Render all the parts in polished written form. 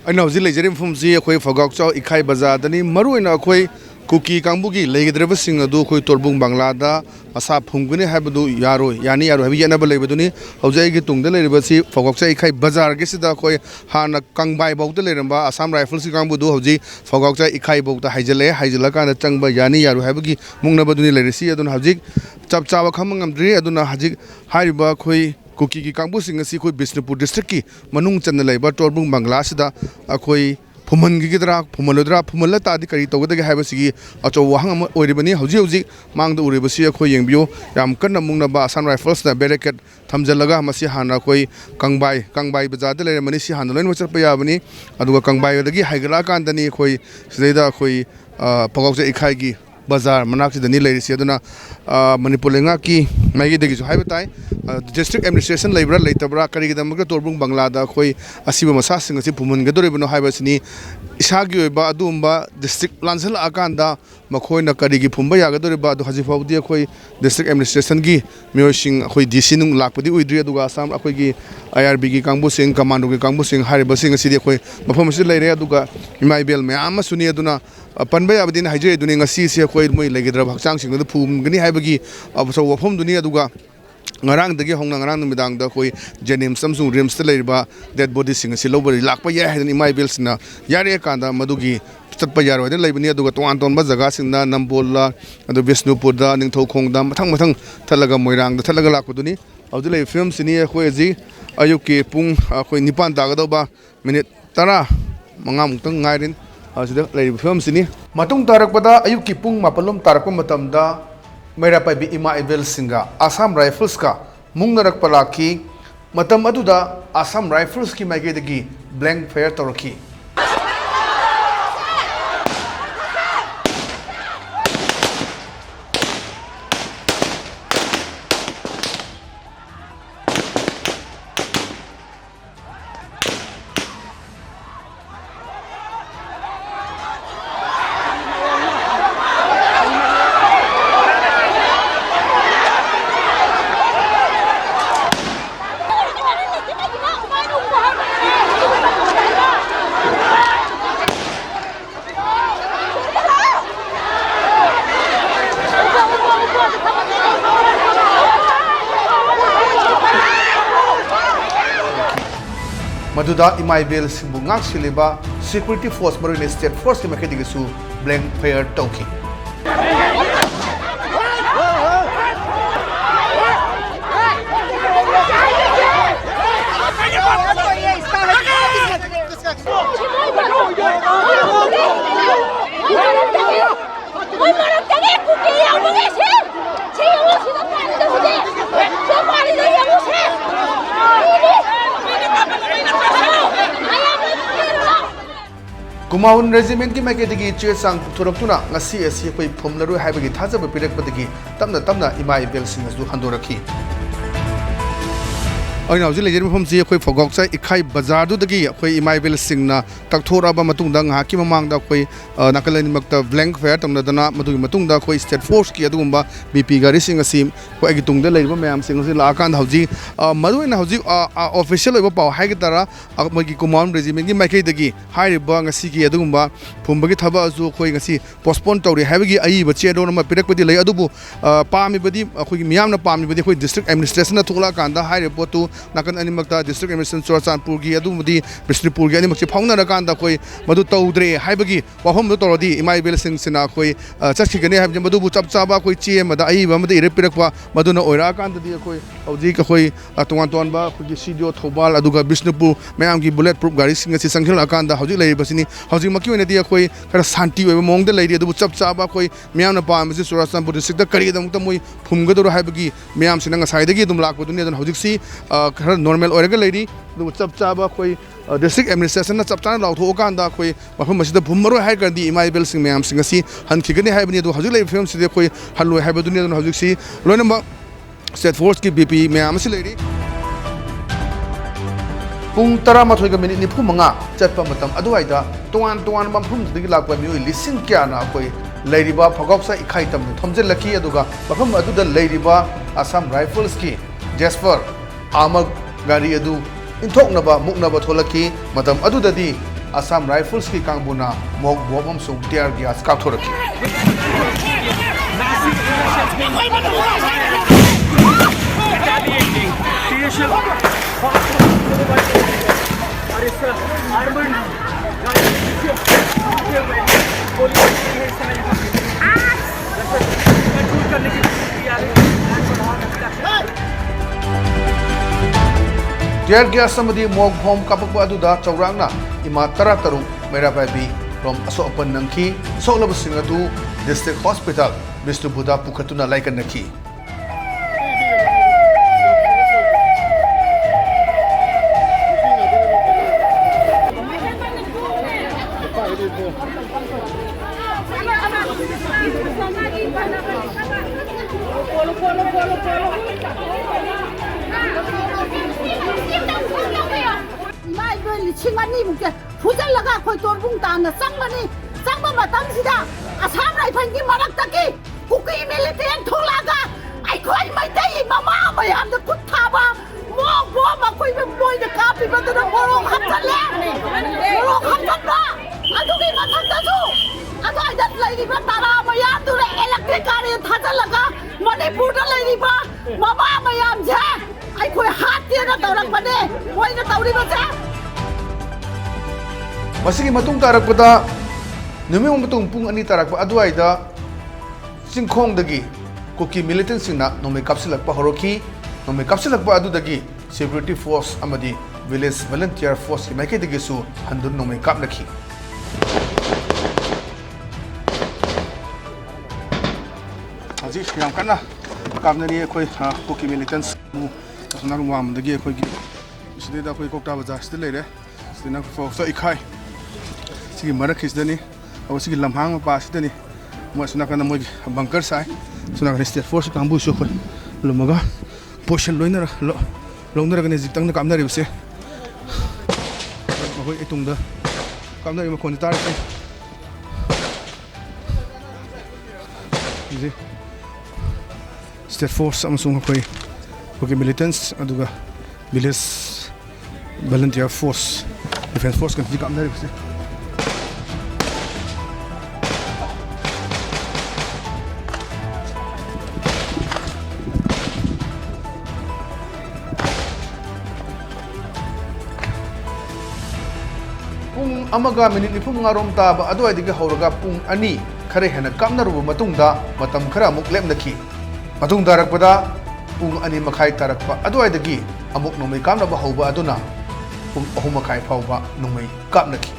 ꯑꯩꯅ ꯍꯧꯖꯤꯛ ꯂꯩꯖꯔꯤꯕ ꯃꯐꯝꯁꯤ ꯑꯩꯈꯣꯏ ꯐꯧꯒꯥꯎꯆꯥꯎ ꯏꯈꯥꯏ ꯕꯖꯥꯔꯗꯅꯤ ꯃꯔꯨꯑꯣꯏꯅ ꯑꯩꯈꯣꯏ ꯀꯨꯀꯤ ꯀꯥꯡꯕꯨꯒꯤ ꯂꯩꯒꯗ꯭ꯔꯕꯁꯤꯡ ꯑꯗꯨ ꯑꯩꯈꯣꯏ ꯇꯣꯔꯕꯨꯡ ꯕꯪꯂꯥꯗ ꯃꯁꯥ ꯐꯨꯝꯒꯅꯤ ꯍꯥꯏꯕꯗꯨ ꯌꯥꯅꯤ ꯌꯥꯔꯣꯏ ꯍꯥꯏꯕꯒꯤ ꯌꯦꯠꯅꯕ ꯂꯩꯕꯗꯨꯅꯤ ꯍꯧꯖꯤꯛ ꯑꯩꯒꯤ ꯇꯨꯡꯗ ꯂꯩꯔꯤꯕꯁꯤ ꯐꯧꯒꯥꯎꯆꯥꯎ ꯏꯈꯥꯏ ꯕꯖꯥꯔꯒꯤꯁꯤꯗ ꯑꯩꯈꯣꯏ ꯍꯥꯟꯅ ꯀꯪꯕꯥꯏꯐꯥꯎꯗ ꯂꯩꯔꯝꯕ ꯑꯁꯥꯝ ꯔꯥꯏꯐꯜꯁꯀꯤ ꯀꯥꯡꯕꯨꯗꯨ ꯍꯧꯖꯤꯛ ꯐꯧꯒꯥꯎꯆꯥꯎ ꯏꯈꯥꯏꯐꯥꯎꯗ ꯍꯥꯏꯖꯤꯜꯂꯀꯥꯟꯗ ꯆꯪꯕ ꯌꯥꯅꯤ ꯌꯥꯔꯣꯏ ꯍꯥꯏꯕꯒꯤ ꯃꯨꯛꯅꯕꯗꯨꯅꯤ ꯂꯩꯔꯤꯁꯤ ꯑꯗꯨꯅ ꯍꯧꯖꯤꯛ ꯆꯞ ꯆꯥꯕ ꯈꯪꯕ ꯉꯝꯗ꯭ꯔꯤ ꯑꯗꯨꯅ ꯍꯧꯖꯤꯛ ꯍꯥꯏꯔꯤꯕ ꯑꯩꯈꯣꯏ ꯀꯨꯀꯤꯒꯤ ꯀꯥꯡꯕꯨꯁꯤꯡ ꯑꯁꯤ ꯑꯩꯈꯣꯏ ꯕꯤꯁꯅꯨꯄꯨꯔ ꯗꯤꯁꯇ꯭ꯔꯤꯛꯀꯤ ꯃꯅꯨꯡ ꯆꯟꯅ ꯂꯩꯕ ꯇꯣꯔꯕꯨꯡ ꯕꯪꯂꯥꯁꯤꯗ ꯑꯩꯈꯣꯏ ꯐꯨꯝꯍꯟꯈꯤꯒꯗ꯭ꯔꯥ ꯐꯨꯝꯍꯜꯂꯣꯏꯗ꯭ꯔꯥ ꯐꯨꯝꯍꯜꯂ ꯇꯥꯔꯗꯤ ꯀꯔꯤ ꯇꯧꯒꯗꯒꯦ ꯍꯥꯏꯕꯁꯤꯒꯤ ꯑꯆꯧꯕ ꯋꯥꯍꯪ ꯑꯃ ꯑꯣꯏꯔꯤꯕꯅꯤ ꯍꯧꯖꯤꯛ ꯃꯥꯡꯗ ꯎꯔꯤꯕꯁꯤ ꯑꯩꯈꯣꯏ ꯌꯦꯡꯕꯤꯌꯨ ꯌꯥꯝ ꯀꯟꯅ ꯃꯨꯛꯅꯕ ꯑꯁꯥꯝ ꯔꯥꯏꯐꯜꯁꯅ ꯕꯦꯔꯤꯀꯦꯗ ꯊꯝꯖꯤꯜꯂꯒ ꯃꯁꯤ ꯍꯥꯟꯅ ꯑꯩꯈꯣꯏ ꯀꯪꯕꯥꯏ ꯕꯖꯥꯔꯗ ꯂꯩꯔꯝꯕꯅꯤ ꯁꯤ ꯍꯥꯟꯅ ꯂꯣꯏꯅꯃꯛ ꯆꯠꯄ ꯌꯥꯕꯅꯤ ꯑꯗꯨꯒ ꯀꯪꯕꯥꯏꯗꯒꯤ ꯍꯥꯏꯒꯠꯂꯛꯑꯀꯥꯟꯗꯅꯤ ꯑꯩꯈꯣꯏ ꯁꯤꯗꯩꯗ ꯑꯩꯈꯣꯏ ꯐꯧꯒꯥꯎꯆꯥꯎ ꯏꯈꯥꯏꯒꯤ ꯕꯖꯥꯔ ꯃꯅꯥꯛꯁꯤꯗꯅꯤ ꯂꯩꯔꯤꯁꯤ ꯑꯗꯨꯅ ꯃꯅꯤꯄꯨꯔ ꯂꯩꯉꯥꯛꯀꯤ ꯃꯥꯏꯀꯩꯗꯒꯤꯁꯨ ꯍꯥꯏꯕ ꯇꯥꯏ ꯗꯤꯁꯇ꯭ꯔꯤꯛ ꯑꯦꯗꯃꯤꯅꯤꯁꯇ꯭ꯔꯦꯁꯟ ꯂꯩꯕ꯭ꯔꯥ ꯂꯩꯇꯕ꯭ꯔꯥ ꯀꯔꯤꯒꯤꯗꯃꯛꯇ ꯇꯣꯔꯕꯨꯡ ꯕꯪꯂꯥꯗ ꯑꯩꯈꯣꯏ ꯑꯁꯤꯕ ꯃꯁꯥꯁꯤꯡ ꯑꯁꯤ ꯐꯨꯝꯍꯟꯒꯗꯧꯔꯤꯕꯅꯣ ꯍꯥꯏꯕꯁꯤꯅꯤ ꯏꯁꯥꯒꯤ ꯑꯣꯏꯕ ꯑꯗꯨꯒꯨꯝꯕ ꯗꯤꯁꯇ꯭ꯔꯤꯛ ꯂꯥꯟꯁꯤꯜꯂꯛꯑꯀꯥꯟꯗ ꯃꯈꯣꯏꯅ ꯀꯔꯤꯒꯤ ꯐꯨꯝꯕ ꯌꯥꯒꯗꯧꯔꯤꯕ ꯑꯗꯨ ꯍꯧꯖꯤꯛꯐꯥꯎꯕꯗꯤ ꯑꯩꯈꯣꯏ ꯗꯤꯁꯇ꯭ꯔꯤꯛ ꯑꯦꯗꯃꯤꯅꯤꯁꯇ꯭ꯔꯦꯁꯟꯒꯤ ꯃꯤꯑꯣꯏꯁꯤꯡ ꯑꯩꯈꯣꯏ DC ꯅꯨꯡ ꯂꯥꯛꯄꯗꯤ ꯎꯗ꯭ꯔꯤ ꯑꯗꯨꯒ ꯑꯁꯥꯝ ꯑꯩꯈꯣꯏꯒꯤ IRBꯒꯤ ꯀꯥꯡꯕꯨꯁꯤꯡ ꯀꯃꯥꯟꯗꯣꯒꯤ ꯀꯥꯡꯕꯨꯁꯤꯡ ꯍꯥꯏꯔꯤꯕꯁꯤꯡ ꯑꯁꯤꯗꯤ ꯑꯩꯈꯣꯏ ꯃꯐꯝ ꯑꯁꯤꯗ ꯂꯩꯔꯦ ꯑꯗꯨꯒ ꯏꯃꯥ ꯏꯕꯦꯜ ꯃꯌꯥꯝ ꯑꯃꯁꯨꯅꯤ ꯑꯗꯨꯅ ꯄꯟꯕ ꯌꯥꯕꯗꯤꯅ ꯍꯥꯏꯖꯔꯤꯗꯨꯅꯤ ꯉꯁꯤꯁꯦ ꯑꯩꯈꯣꯏ ꯃꯣꯏ ꯂꯩꯒꯗ꯭ꯔꯕ ꯍꯛꯆꯥꯡꯁꯤꯡꯗꯨꯗ ꯐꯨꯝꯒꯅꯤ ꯍꯥꯏꯕꯒꯤ ꯑꯆꯧꯕ ꯋꯥꯐꯝꯗꯨꯅꯤ ꯑꯗꯨꯒ ꯉꯔꯥꯡꯗꯒꯤ ꯍꯧꯅ ꯉꯔꯥꯡ ꯅꯨꯃꯤꯗꯥꯡꯗ ꯑꯩꯈꯣꯏ ꯖꯦꯅꯤꯝꯁ ꯑꯃꯁꯨꯡ ꯔꯤꯝꯁꯇ ꯂꯩꯔꯤꯕ ꯗꯦꯗ ꯕꯣꯗꯤꯁꯤꯡ ꯑꯁꯤ ꯂꯥꯛꯄ ꯌꯥꯏ ꯍꯥꯏꯗꯅ ꯏꯃꯥ ꯏꯕꯦꯜꯁꯤꯡꯅ ꯌꯥꯔꯛꯑꯀꯥꯟꯗ ꯃꯗꯨꯒꯤ ꯆꯠꯄ ꯌꯥꯔꯣꯏꯗꯅ ꯂꯩꯕꯅꯤ ꯑꯗꯨꯒ ꯇꯣꯉꯥꯟ ꯇꯣꯉꯥꯟꯕ ꯖꯒꯥꯁꯤꯡꯗ ꯅꯝꯕꯣꯜꯗ ꯑꯗꯨ ꯕꯤꯁꯅꯨꯄꯨꯔꯗ ꯅꯤꯡꯊꯧꯈꯣꯡꯗ ꯃꯊꯪ ꯊꯠꯂꯒ ꯃꯣꯏꯔꯥꯡꯗ ꯊꯠꯂꯒ ꯂꯥꯛꯄꯗꯨꯅꯤ ꯍꯧꯖꯤꯛ ꯂꯩꯔꯤꯕ ꯐꯤꯕꯝꯁꯤꯅꯤ ꯑꯩꯈꯣꯏ ꯍꯧꯖꯤꯛ ꯑꯌꯨꯛꯀꯤ ꯄꯨꯡ ꯑꯩꯈꯣꯏ 9 ꯇꯥꯒꯗꯧꯕ ꯃꯤꯅꯤꯠ 15ꯃꯨꯛꯇꯪ ꯉꯥꯏꯔꯤ ꯑꯁꯤꯗ ꯂꯩꯔꯤꯕ ꯐꯤꯕꯝꯁꯤꯅꯤ ꯃꯇꯨꯡ ꯇꯥꯔꯛꯄꯗ ꯑꯌꯨꯛꯀꯤ ꯄꯨꯡ 7 ꯇꯥꯔꯛꯄ ꯃꯇꯝꯗ ꯃꯩꯔꯥ ꯄꯥꯏꯕꯤ ꯏꯃꯥ ꯏꯕꯦꯜꯁꯤꯡꯒ ꯑꯁꯥꯝ ꯔꯥꯏꯐꯜꯁꯀ ꯃꯨꯡꯅꯔꯛꯄ ꯂꯥꯛꯈꯤ ꯃꯇꯝ ꯑꯗꯨꯗ ꯑꯁꯥꯝ ꯔꯥꯏꯐꯜꯁꯀꯤ ꯃꯥꯏꯀꯩꯗꯒꯤ ꯕ꯭ꯂꯦꯡ ꯐꯥꯌꯔ ꯇꯧꯔꯛꯈꯤ ꯃꯗꯨꯗ ꯏꯃꯥ ꯏꯕꯦꯜꯁꯤꯡꯕꯨ ꯉꯥꯛꯁꯤꯜꯂꯤꯕ ꯁꯦꯀ꯭ꯌꯨꯔꯤꯇꯤ ꯐꯣꯔꯁ ꯃꯔꯨꯑꯣꯏꯅ ꯁ꯭ꯇꯦꯠ ꯐꯣꯔꯁꯀꯤ ꯃꯥꯏꯀꯩꯗꯒꯤꯁꯨ ꯕ꯭ꯂꯦꯡ ꯐꯥꯌꯔ ꯇꯧꯈꯤ कुमाऊन रेजिमेंट की माइकैदगी चे चांग पुथोरक्तुना ngasi asi अखोई फुमलरु हाइबगी थाजब पिरकपदगी तमना तमना इमा इबेलसिंग असु हंदोरखी अइना हजि लेजर मफमसि अखोई फौगाउचा इखाई बाजारदुदगी अखोई इमा इबेलसिंगना तकथोराबा मतुंगदा ngahaki mamangda अखोई नाकलनि मक्ता ब्लैंक फायर तमनदना मदुगी मतुंगदा अखोई स्टेट फोर्स की अदुगुंबा बीपी गारी सिंग असि अखोई तुंगदा लेरिबा मयाम सिंग असि लाकान हजि मदुइना हजि ऑफिशियल ओइबा पाव हाइगे तारा मगी कुमाऊन रेजिमेंट की माइकैदगी हाइरिबा ngasi की अदुगुंबा फुंबगी थबा असु अखोई ngasi पोस्टपोन तौरि हाइबगी अइबा चेडोन मा पिरकपदि लೈ अदुबु पामिबदि अखोई मियामना पामिबदि अखोई डिस्ट्रिक्ट एडमिनिस्ट्रेशन थोला कांदा हाइरे पोतु नाकन अनिमक्ता डिस्ट्रिक्ट एडमिनिस्ट्रेशन चुरचांदपुर की अदुमदि बिष्णुपुर की अनिमक्से फाउनरकांदा अखोई मदु तौद्रे हाइबगी वाफम तौरदि इमा इबेलसिंग सिना अखोई चखिगने हाइबदि मदुबु चप चाबा अखोई चेमदा अइबा मदि इरे पिरकवा मदुना ओइराकांददि अखोई हौजिक अखोई तोंगान तोंबा अखोई सीडियो थौबाल अदुगा बिष्णुपुर मयाम की बुलेट प्रूफ गाड़ी सिंग असि संखिलकांदा हौजिक लैबसिनी हौजिक मकी ओइनदि अखोई खरा शांति ओइबा मोंगदा लैरि अदुबु चप चाबा अखोई मयामना पामसि चुरचांदपुर डिस्ट्रिक्ट करिगदमुक्ता मोइ फुमगदरो हाइबगी मयाम सिना ngसाइदगी अदुम लाकपदुनि अदुन हौजिकसि खरा नॉर्मल ओइरगा लैरि अदुबु चप चाबा अखोई डिस्ट्रिक्ट एडमिनिस्ट्रेशन चप चाना लाउथोकांदा अखोई मफम असिदा फुमरो हाइगदि इमा इबेलसिंग मयाम सिंग असि हनखिगनि हाइबनि अदु हौजिक लैब फिल्म सिदे अखोई हल्लोय हाइबदुनि अदुन हौजिकसि लोइनम स्टेट फोर्स की बीपी मयाम असि लैरि पुंग 12 मिनिट 45 चटपा मतम अदुवाइदा तोंगान तोंगान मफमदगी लाकपा मियोय लिसिंग क्याना अखोई लैरिबा फौगाउचा इखाई तम थमजेलखी अदुगा मफम अदुदा लैरिबा असम राइफल्स की जेस्पर आमग गाड़ी अदु इंथोकनबा मुकनबा थोलखी मतम अदुददी Assam Rifles ki kangbuna mok bom sung tear gas kathoraki tear gas samadi mok bom kapakpa aduda chawrangna ima tara tarung mera babi rom aso open nangki solab singatu district hospital Mr. Buddha pukatuna laikan naki Chingani mungkin hujan laga koi torbung tanah sangbani sangba matang sida Assam Rifle ki marak taki kuki militian tholaga ai koi mai dai mama mayam da kuthaba mo bo ma koi be boy da kapi ba da boro khatale boro khatba adu ki matang da su adu ai dat lai ki ba tara mayam du le electric kari thajal laga Manipur da lai ki ba mama mayam je ai koi hat dia da tawrak bane koi da tawri ba je masigi matung tarakpada numi matung pung ani tarakpa aduaida singkhong dagi kuki militant singna nomi kapsilakpa horoki nomi kapsilakpa adudagi security force amadi village volunteer force ki maike dagi su handun nomi kapnaki aji yang kana kapnani khoi kuki militants mu asna rumam dagi khoi gi sideda khoi kokta bazar sid leire sidena fo so ikhai sigi marak hisdani aw sigi lamhang pa sidani mo suna kana mo bunker sai suna kana state force kambu so khoi lumaga portion loiner lo longner kana jiktang na kamna ribse khoi etungda kamna ri ma khon tar sai ji state force amasung khoi okay militants aduga village volunteer force defense force kan jikamna ribse amaga minute nifum ngarom taba adoi dige horaga pung ani khare hena kamnaruba matungda matam khara amuk lemnaki matung darakpada pung ani makhai tarakpa adoi dagi amuk nomai kamnaba hauba aduna pung ahum makhai phauba nomai kapnaki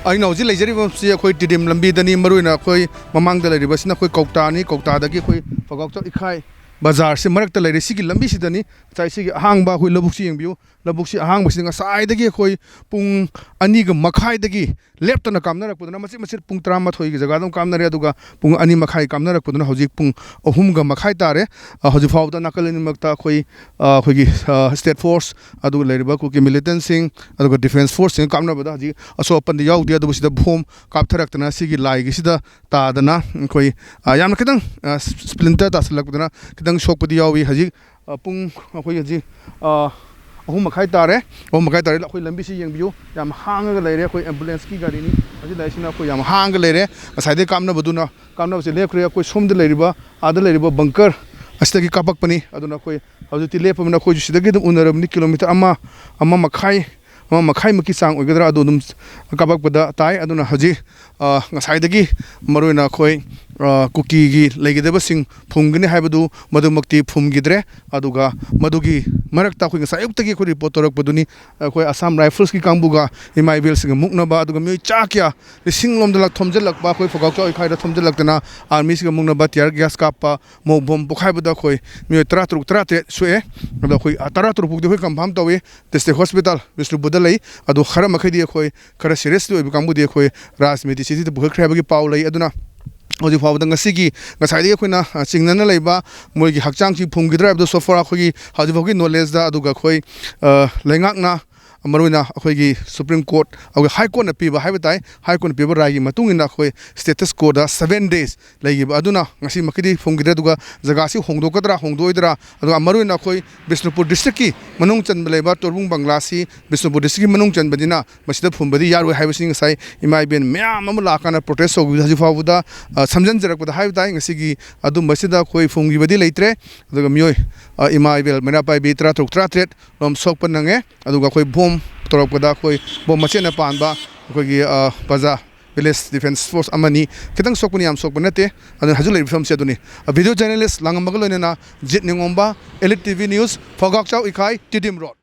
ai nau ji leijari bam si khoi tidim lambi dani maruina khoi mamang da leriba sina khoi kokta ni kokta dagi khoi phagok chok ikhai bazar se marak ta leire sigi lambi sidani chai sigi ahangba khoi labuk si yengbiu labuk si ahang basing sai dagi khoi pung ani ga makhai dagi left na kamna rak pudna machi machi pung 13 gi jaga dam kamna re aduga pung ani makhai kamna rak pudna hojik pung ahum ga makhai tare hoji fawda nakalini makta khoi khoi gi state force adu leiriba ku ki militant sing aduga defense force sing kamna bada ji aso pan di yaw dia adu sida bhom kap tharak tana sigi lai gi sida ta dana khoi yamna kitang splinter ta salak pudna kitang shok pudi yawi haji pung khoi ji ahum makhai tare khoi lambi si yengbiu yam hang ga leire khoi ambulance ki gari ni haji laisina khoi yam hang ga leire asaide kamna baduna kamna se le khre khoi somde leiriba ada leiriba bunker astagi kapak pani aduna khoi haji ti le pamna khoi sidagi dum unarabni kilometer ama makhai maki sang oigadra adunum kapak pada tai aduna haji ngasaidagi maroina khoi kuki gi legideba sing phumgini haibadu madumakti phumgidre aduga madugi marakta khoi ngasai uktagi khoi report torak paduni khoi Assam Rifles ki kangbuga imaibil sing muknaba aduga mi chakya lising lomdala thomjelak ba khoi fogak choi khaida thomjelak tana army sing muknaba tiar gas kapa mo bom bukhai bada khoi mi 33 sue adu khoi 33 pugdi khoi confirm tawi district hospital Mr. Budalai adu khara makhidi khoi khara seriously oi kangbu de khoi rajmiti city de bukhra bagi paulai aduna oji fawda ngasigi ngasai khoina chingnana leiba moigi hakchang chi phumgidra abdo sofara khogi haji bhogi knowledge da aduga khoi lengakna मरुना अखोगी supreme court अगर high court न पीबा high बताए high court पीबा राय की मतुंगिना अखोई status को दा 7 days लेगिबा अदुना ngasi makidi phumkhidare दुगा जगह से होंगदोकदरा होंगदोइदरा अदुगा मरुना अखोई बिष्णुपुर डिस्ट्रिक्ट की मनुंग चंद लेबा तोरबुंग बांग्लासी बिष्णुपुर डिस्ट्रिक्ट की मनुंग चंद बदिना मसिदा फुंबदी यारो हाइबसिंग साइ इमाइ बेन म्याम अमु लाकाना प्रोटेस्ट होगु हजि फावुदा समझन जरकदा हाइ बताइ ngasi gi adu masida khoi phumgibadi leitre aduga mioi इमाइ बेल मेना पाइ बि 33 लम सोक पनंगे अदुगा खoi bom torokpada khoi bom machena panba khoi baza village defense force amani kitang sokpani am sokpa nate adun hajul reform se aduni video journalist langam bagaloina jit ningomba ELITETV news phogak chau ikai tidim road